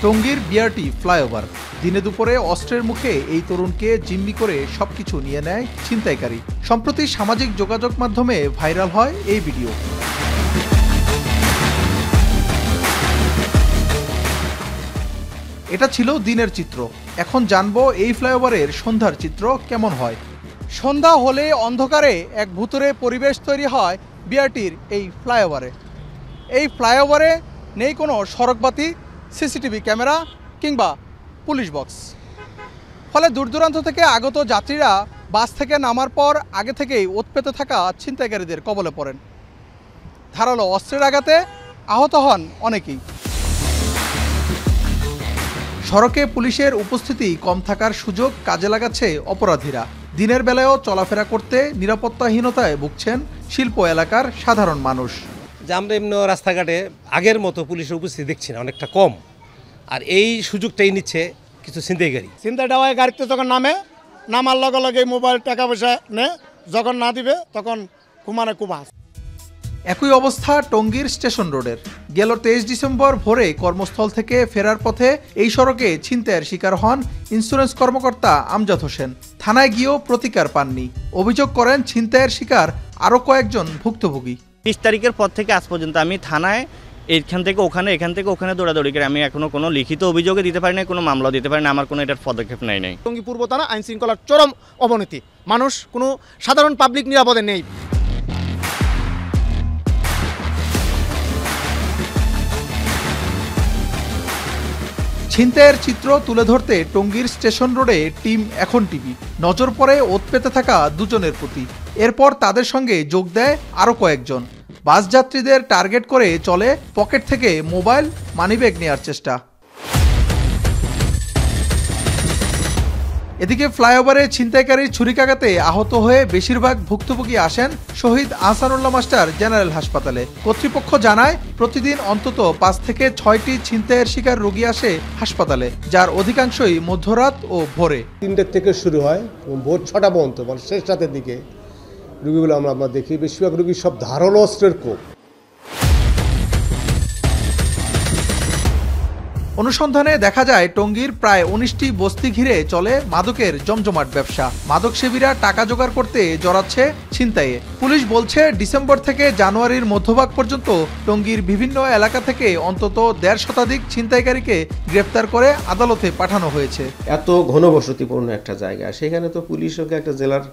টঙ্গীর BRT flyover. দিনে দুপুরে অস্ত্রের মুখে এই তরুণকে জিম্মি করে সবকিছু নিয়ে নেয় ছিনতাইকারী। সম্প্রতি সামাজিক যোগাযোগ মাধ্যমে ভাইরাল হয় এই ভিডিও। এটা ছিল দিনের চিত্র। এখন জানবো এই ফ্লাইওভারের সন্ধ্যার চিত্র কেমন হয়। সন্ধ্যা হলে অন্ধকারে এক ভুতুড়ে পরিবেশ তৈরি হয় বিআরটির এই ফ্লাইওভারে। এই ফ্লাইওভারে নেই কোনো সড়কবাতি, সিসিটিভি ক্যামেরা কিংবা পুলিশ বক্স। ফলে দূর দূরান্ত থেকে আগত যাত্রীরা বাস থেকে নামার পর আগে থেকেই ওত পেতে থাকা ছিনতাইকারীদের কবলে পড়েন। ধারালো অস্ত্রের আঘাতে আহত হন অনেকেই। সড়কে পুলিশের উপস্থিতি কম থাকার সুযোগ কাজে লাগাচ্ছে অপরাধীরা। দিনের বেলায়ও চলাফেরা করতে নিরাপত্তাহীনতায় ভুগছেন শিল্প এলাকার সাধারণ মানুষ। যে আমরা এমনি রাস্তাঘাটে আগের মতো পুলিশের উপস্থিতি দেখছি না, অনেকটা কম। আর এই সুযোগটাই নিচ্ছে কিছু ছিনতাইকারী। ছিনতাইটা হয় গাড়িতে যখন নামার লগে লগে মোবাইল টাকা পয়সা নে, যখন না দিবে তখন কুমারে কুবাস। একই অবস্থা টঙ্গীর স্টেশন রোডের। গেল 23 ডিসেম্বর ভোরে কর্মস্থল থেকে ফেরার পথে এই সড়কে ছিনতাইয়ের শিকার হন ইন্স্যুরেন্স কর্মকর্তা আমজাদ হোসেন। থানায় গিয়েও প্রতিকার পাননি। অভিযোগ করেন ছিনতাইয়ের শিকার আরও কয়েকজন ভুক্তভোগী। 30 তারিখের পর থেকে আজ পর্যন্ত আমি থানায় এখান থেকে ওখানে দৌড়াদৌড়ি করে আমি এখনো কোনো লিখিত অভিযোগে দিতে পারি না, কোনো মামলা দিতে পারি না। আমার কোনো এটার পদক্ষেপ নাই। টঙ্গী পূর্ব থানা আইন শৃঙ্খলার চরম অবনতি। মানুষ কোনো সাধারণ পাবলিক নিরাপদে নেই। ছিনতাইয়ের চিত্র তুলে ধরতে টঙ্গীর স্টেশন রোডে টিম এখন টিভি নজর পড়ে ওত পেতে থাকা দুজনের প্রতি। এরপর তাদের সঙ্গে যোগ দেয় আরও কয়েকজন। বাস যাত্রীদের টার্গেট করে চলে পকেট থেকে মোবাইল, মানিব্যাগ নেওয়ার চেষ্টা। এদিকে ফ্লাইওভারে ছিনতাইকারীর ছুরিকাঘাতে আহত হয়ে বেশিরভাগ ভুক্তভোগী আসেন শহীদ আহসানুল্লাহ মাস্টার জেনারেল হাসপাতালে। কর্তৃপক্ষ জানায় প্রতিদিন অন্তত 5 থেকে 6টি ছিনতাইয়ের শিকার রোগী আসে হাসপাতালে, যার অধিকাংশই মধ্যরাত ও ভোরে। 3টা থেকে শুরু হয় এবং ভোর 6টা পর্যন্ত, মানে শেষ রাতের দিকে রোগীগুলো আমরা দেখি। বেশিরভাগ রোগী সব ধারালো অস্ত্রের কোপ। অনুসন্ধানে দেখা যায় টঙ্গীর প্রায় 19টি বস্তি ঘিরে চলে মাদকের জমজমাট ব্যবসা। মাদক সেবীরা টাকা জোগাড় করতে জড়াচ্ছে ছিনতাইয়ে। পুলিশ বলছে ডিসেম্বর থেকে জানুয়ারির মধ্যভাগ পর্যন্ত টঙ্গীর বিভিন্ন এলাকা থেকে অন্তত 1.5 শতাধিক ছিনতাইকারীকে গ্রেফতার করে আদালতে পাঠানো হয়েছে। এত ঘনবসতিপূর্ণ একটা জায়গা, সেখানে তো পুলিশও একটা জেলার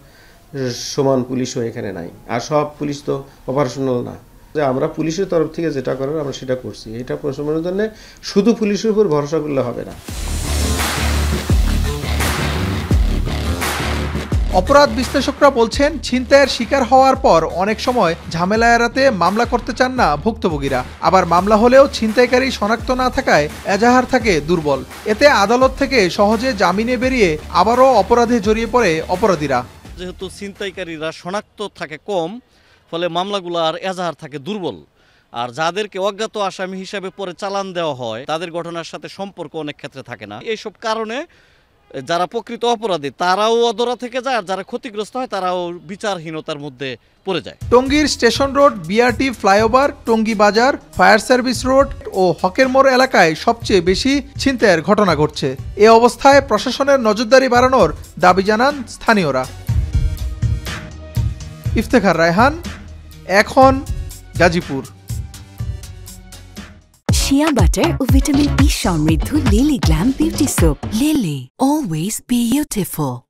সমান পুলিশও এখানে নাই। আর সব পুলিশ তো অপারেশনাল না। আমরা পুলিশের তরফ থেকে যেটা করার আমরা সেটা করছি। এটা প্রশমনের জন্য শুধু পুলিশের উপর ভরসা করলে হবে না। অপরাধ বিশ্লেষকরা বলছেন ছিনতাইয়ের শিকার হওয়ার পর অনেক সময় ঝামেলা এড়াতে মামলা করতে চান না ভুক্তভোগীরা। আবার মামলা হলেও ছিনতাইকারী শনাক্ত না থাকায় এজাহার থাকে দুর্বল। এতে আদালত থেকে সহজে জামিনে বেরিয়ে আবারও অপরাধে জড়িয়ে পড়ে অপরাধীরা। যেহেতু ছিনতাইকারীরা শনাক্ত থাকে কম, ফলে মামলাগুলো আর এজাহার থাকে দুর্বল। আর যাদেরকে অজ্ঞাত আসামি হিসাবে পরে চালান দেওয়া হয়, তাদের ঘটনার সাথে সম্পর্ক অনেক ক্ষেত্রে থাকে না। এইসব কারণে যারা প্রকৃত অপরাধী তারাও অধরা থেকে যায়, আর যারা ক্ষতিগ্রস্ত হয় তারাও বিচারহীনতার মধ্যে পড়ে যায়। টঙ্গীর station road, BRT flyover, Tongi বাজার, ফায়ার সার্ভিস রোড ও হকের মোড় এলাকায় সবচেয়ে বেশি ছিনতাইয়ের ঘটনা ঘটছে। এ অবস্থায় প্রশাসনের নজরদারি বাড়ানোর দাবি জানান স্থানীয়রা। ইফতেখার রায়হান, এখন গাজীপুর। শিয়া বাটার ও ভিটামিন ই সমৃদ্ধ lily glam beauty soap. Lily, always beautiful.